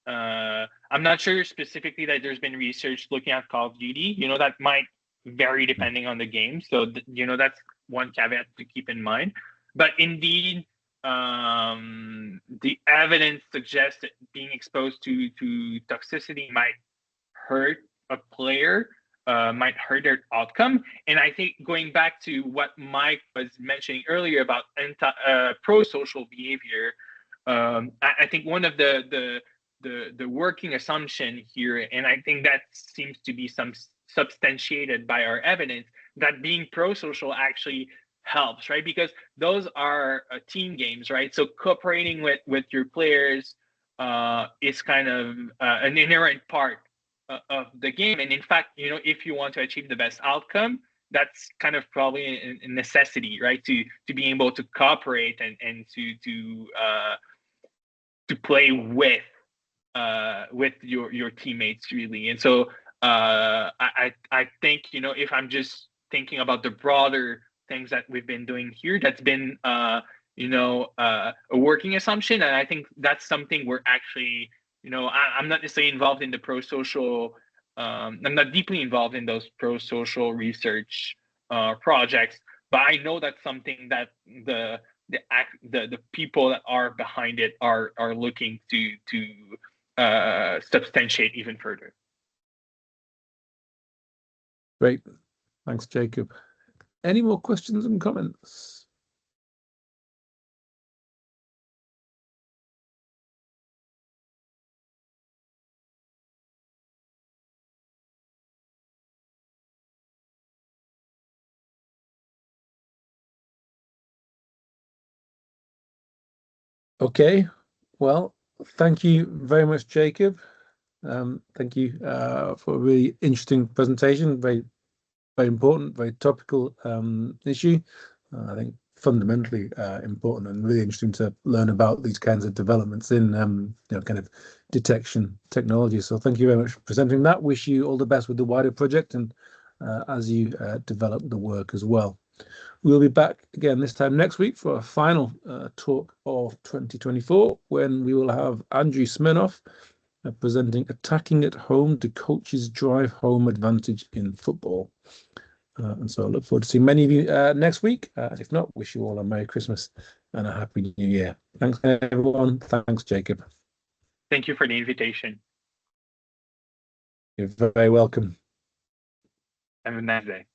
I'm I'm not sure specifically that there's been research looking at Call of Duty. That might vary depending on the game. So, that's one caveat to keep in mind. But indeed, the evidence suggests that being exposed to toxicity might hurt a player, might hurt their outcome. And I think going back to what Mike was mentioning earlier about pro-social behavior, I think one of the working assumption here, and I think that seems to be substantiated by our evidence, that being pro-social actually helps, right? Because those are team games, right? So cooperating with your players is kind of an inherent part of the game. And in fact, if you want to achieve the best outcome, that's kind of probably a necessity, right? To be able to cooperate and to play with your teammates, really. And so I think, if I'm just thinking about the broader things that we've been doing here, that's been a working assumption. And I think that's something we're actually, I'm not necessarily involved in the pro-social, I'm not deeply involved in those pro-social research projects, but I know that's something that the people that are behind it are looking to substantiate even further. Great. Thanks, Jacob. Any more questions and comments? Okay, well, thank you very much, Jacob. Thank you for a really interesting presentation. Very important, very topical issue. I think fundamentally important and really interesting to learn about these kinds of developments in kind of detection technology. So thank you very much for presenting that. Wish you all the best with the wider project and as you develop the work as well. We'll be back again this time next week for a final talk of 2024, when we will have Andrew Smirnoff presenting Attacking at Home: Do Coaches Drive Home Advantage in Football? And so I look forward to seeing many of you next week. If not, wish you all a Merry Christmas and a Happy New Year. Thanks, everyone. Thanks, Jacob. Thank you for the invitation. You're very welcome. Have a nice day.